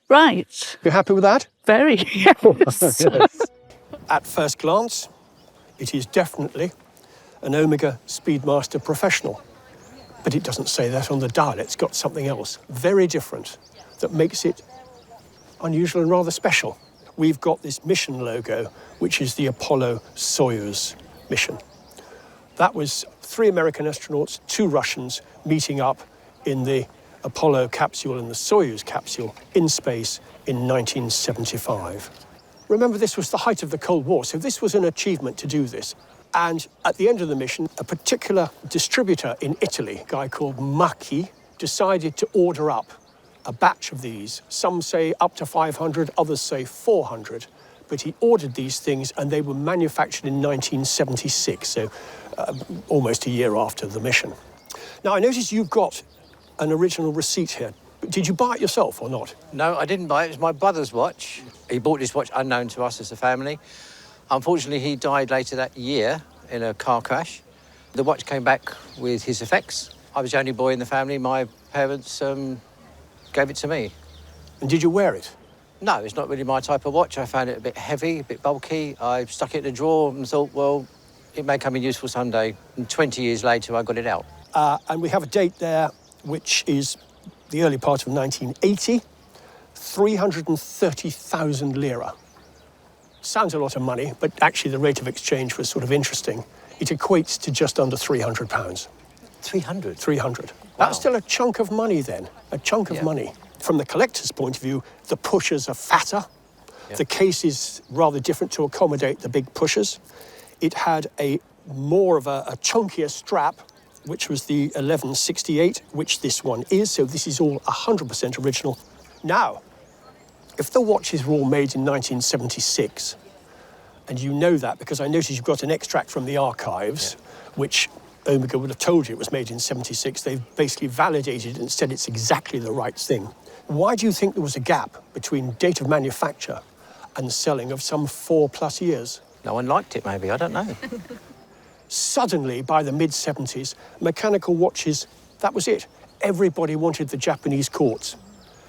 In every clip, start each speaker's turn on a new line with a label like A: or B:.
A: Right.
B: You happy with that?
A: Very, yes.
B: Yes. At first glance, it is definitely an Omega Speedmaster Professional. But it doesn't say that on the dial. It's got something else very different that makes it unusual and rather special. We've got this mission logo, which is the Apollo Soyuz mission. That was 3 American astronauts, 2 Russians meeting up in the Apollo capsule and the Soyuz capsule in space in 1975. Remember, this was the height of the Cold War, so this was an achievement to do this. And at the end of the mission, a particular distributor in Italy, a guy called Macchi, decided to order up a batch of these. Some say up to 500, others say 400. But he ordered these things and they were manufactured in 1976, so almost a year after the mission. Now, I notice you've got an original receipt here. Did you buy it yourself or not?
C: No, I didn't buy it. It was my brother's watch. He bought this watch unknown to us as a family. Unfortunately, he died later that year in a car crash. The watch came back with his effects. I was the only boy in the family. My parents gave it to me.
B: And did you wear it?
C: No, it's not really my type of watch. I found it a bit heavy, a bit bulky. I stuck it in a drawer and thought, well, it may come in useful someday. And 20 years later, I got it out.
B: And we have a date there, which is the early part of 1980, 330,000 lira. Sounds a lot of money, but actually the rate of exchange was sort of interesting. It equates to just under £300.
C: 300?
B: 300.
C: Wow.
B: That's still a chunk of money then, a chunk of money. From the collector's point of view, the pushers are fatter.
C: Yeah.
B: The case is rather different to accommodate the big pushers. It had a more of a chunkier strap, which was the 1168, which this one is. So this is all 100% original. Now, if the watches were all made in 1976, and you know that because I noticed you've got an extract from the archives, which Omega would have told you it was made in 76. They've basically validated it and said it's exactly the right thing. Why do you think there was a gap between date of manufacture and selling of some 4+ years?
C: No one liked it, maybe. I don't know.
B: Suddenly, by the mid-70s, mechanical watches, that was it. Everybody wanted the Japanese quartz.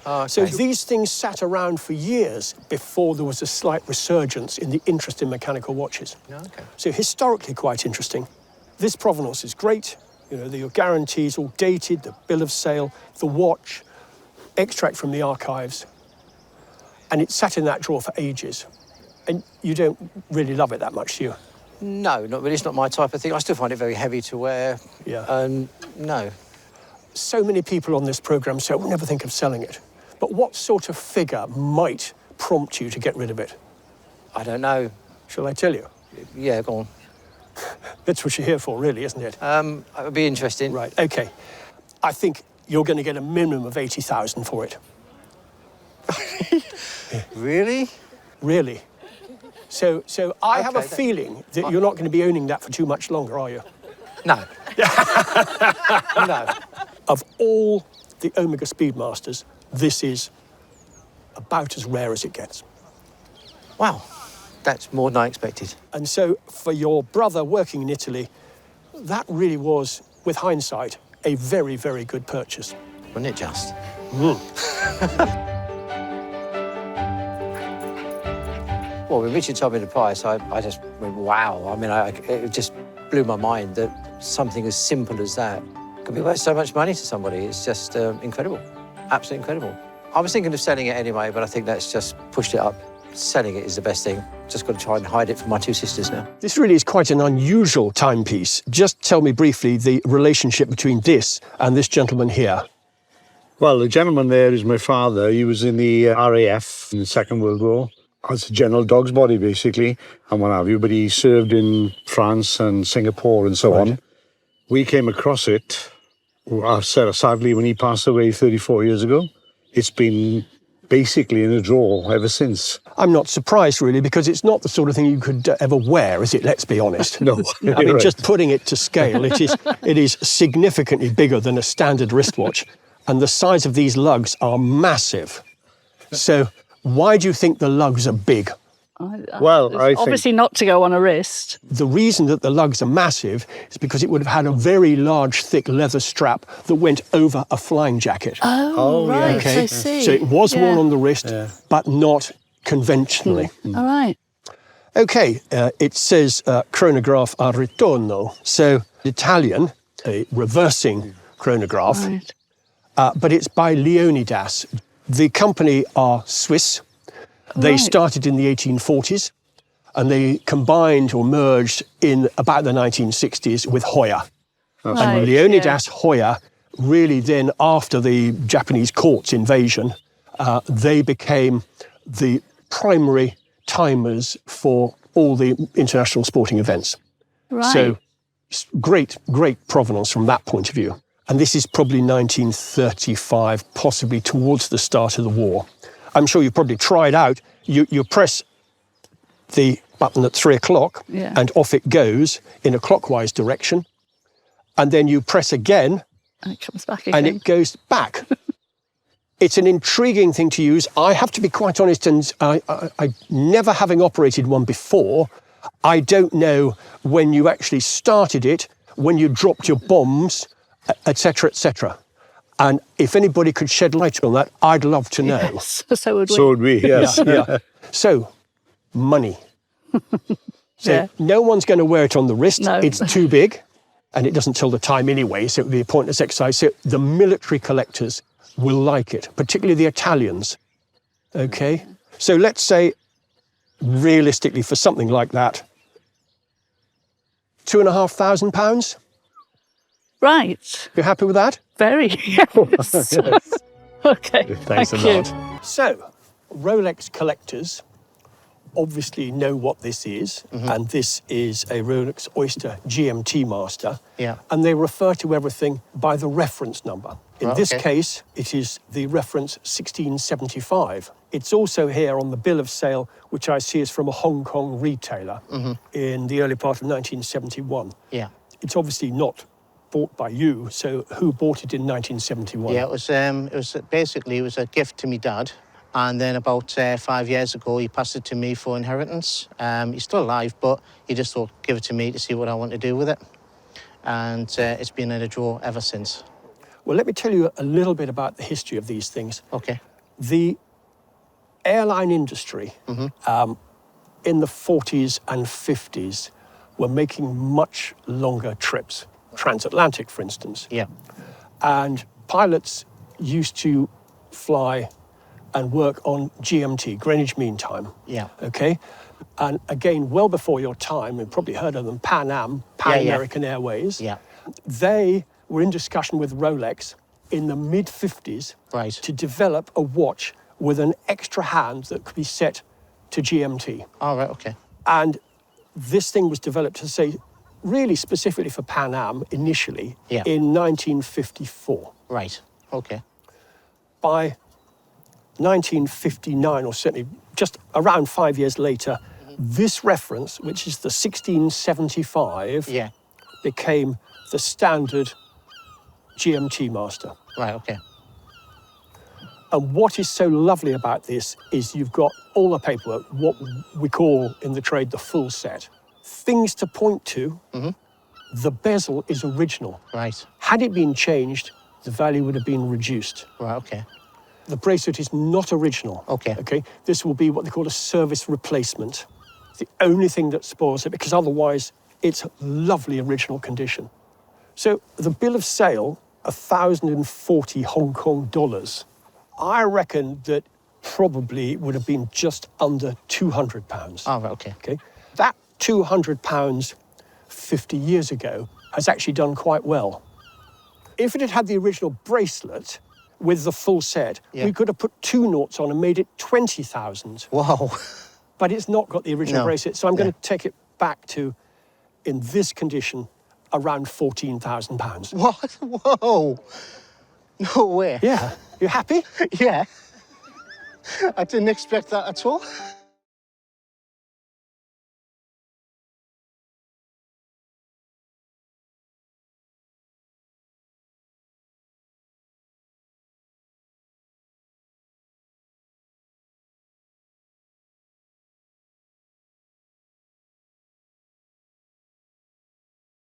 C: Oh, okay.
B: So these things sat around for years before there was a slight resurgence in the interest in mechanical watches.
C: Okay.
B: So historically quite interesting. This provenance is great. You know, your guarantees all dated, the bill of sale, the watch, extract from the archives. And it sat in that drawer for ages. And you don't really love it that much, do you?
C: No, not really. It's not my type of thing. I still find it very heavy to wear.
B: Yeah.
C: No.
B: So many people on this programme say, we'll never think of selling it. But what sort of figure might prompt you to get rid of it?
C: I don't know.
B: Shall I tell you?
C: Yeah, go on.
B: That's what you're here for, really, isn't it?
C: It would be interesting.
B: Right, OK. I think you're going to get a minimum of 80,000 for it.
C: Really?
B: Really. So I have a feeling that you're not going to be owning that for too much longer, are you?
C: No. No.
B: Of all the Omega Speedmasters, this is about as rare as it gets.
C: Wow. That's more than I expected.
B: And so for your brother working in Italy, that really was, with hindsight, a very, very good purchase.
C: Wasn't it just? Well, when Richard told me the price, I just went, wow. I mean, it just blew my mind that something as simple as that could be worth so much money to somebody. It's just incredible, absolutely incredible. I was thinking of selling it anyway, but I think that's just pushed it up. Selling it is the best thing. Just got to try and hide it from my 2 sisters now.
B: This really is quite an unusual timepiece. Just tell me briefly the relationship between this and this gentleman here.
D: Well, the gentleman there is my father. He was in the RAF in the Second World War. As a general dog's body, basically, and what have you. But he served in France and Singapore and so on. We came across it, sadly, when he passed away 34 years ago. It's been basically in a drawer ever since.
B: I'm not surprised, really, because it's not the sort of thing you could ever wear, is it? Let's be honest.
D: No.
B: I mean, just putting it to scale, it is significantly bigger than a standard wristwatch. And the size of these lugs are massive. So why do you think the lugs are big?
D: Well, I think-
A: obviously not to go on a wrist.
B: The reason that the lugs are massive is because it would have had a very large, thick leather strap that went over a flying jacket.
A: Oh, right.
D: yes.
B: Okay.
A: I see.
B: So it was
A: Yeah.
B: worn on the wrist, but not conventionally.
A: All right.
B: Okay, it says chronograph a ritorno. So Italian, a reversing chronograph,
A: Right.
B: but it's by Leonidas. The company are Swiss. They
A: Right.
B: started in the 1840s and they combined or merged in about the 1960s with Hoya.
A: Right,
B: And
A: yeah.
B: Leonidas Hoya, really then after the Japanese court's invasion, they became the primary timers for all the international sporting events.
A: Right.
B: So great provenance from that point of view. And this is probably 1935, possibly towards the start of the war. I'm sure you've probably tried out. You press the button at 3 o'clock
A: Yeah.
B: and off it goes in a clockwise direction. And then you press again
A: And it comes back again.
B: and it goes back. It's an intriguing thing to use. I have to be quite honest, and I never having operated one before, I don't know when you actually started it, when you dropped your bombs, etc., etc. And if anybody could shed light on that, I'd love to know.
A: Yes. So would we.
D: So would we, yes.
B: Yeah. So, money. So
A: Yeah.
B: no one's going to wear it on the wrist.
A: No.
B: It's too big, and it doesn't tell the time anyway, so it would be a pointless exercise. So the military collectors will like it, particularly the Italians. Okay? So let's say, realistically, for something like that, £2,500.
A: Right.
B: You happy with that?
A: Very. Yes. Okay.
B: Thanks
A: Thank
B: a
A: you.
B: lot. So, Rolex collectors obviously know what this is, and this is a Rolex Oyster GMT Master.
C: Yeah.
B: And they refer to everything by the reference number. In
C: Right,
B: this
C: okay.
B: case, it is the reference 1675. It's also here on the bill of sale, which I see is from a Hong Kong retailer in the early part of 1971.
C: Yeah.
B: It's obviously not bought by you, so who bought it in 1971?
C: Yeah, it was basically a gift to me dad, and then about 5 years ago he passed it to me for inheritance. He's still alive, but he just thought give it to me to see what I want to do with it, and it's been in a drawer ever since.
B: Well, let me tell you a little bit about the history of these things.
C: Okay.
B: The airline industry in the 40s and 50s were making much longer trips, transatlantic, for instance.
C: Yeah.
B: And pilots used to fly and work on GMT, Greenwich Mean Time.
C: Yeah.
B: Okay? And again, well before your time, you've probably heard of them, Pan Am, Pan American Airways.
C: Yeah.
B: They were in discussion with Rolex in the mid-50s
C: Right.
B: to develop a watch with an extra hand that could be set to GMT.
C: All right. Okay.
B: And this thing was developed to say, really specifically for Pan Am initially
C: Yeah.
B: in 1954.
C: Right. Okay.
B: By 1959, or certainly just around 5 years later, this reference, which is the 1675,
C: Yeah.
B: became the standard GMT Master.
C: Right. Okay.
B: And what is so lovely about this is you've got all the paperwork, what we call in the trade the full set. Things to point to, the bezel is original.
C: Right.
B: Had it been changed, the value would have been reduced.
C: Right. Okay.
B: The bracelet is not original.
C: Okay.
B: Okay. This will be what they call a service replacement. The only thing that spoils it, because otherwise it's lovely original condition. So the bill of sale, 1,040 Hong Kong dollars. I reckon that probably would have been just under £200.
C: All right. Okay.
B: Okay. That £200 50 years ago has actually done quite well. If it had had the original bracelet with the full set,
C: Yeah.
B: we could have put 2 noughts on and made it 20,000.
C: Wow.
B: But it's not got the original
C: No.
B: bracelet, so I'm going
C: Yeah.
B: to take it back to, in this condition, around £14,000.
C: What? Whoa. No way.
B: Yeah. You happy?
C: Yeah. I didn't expect that at all.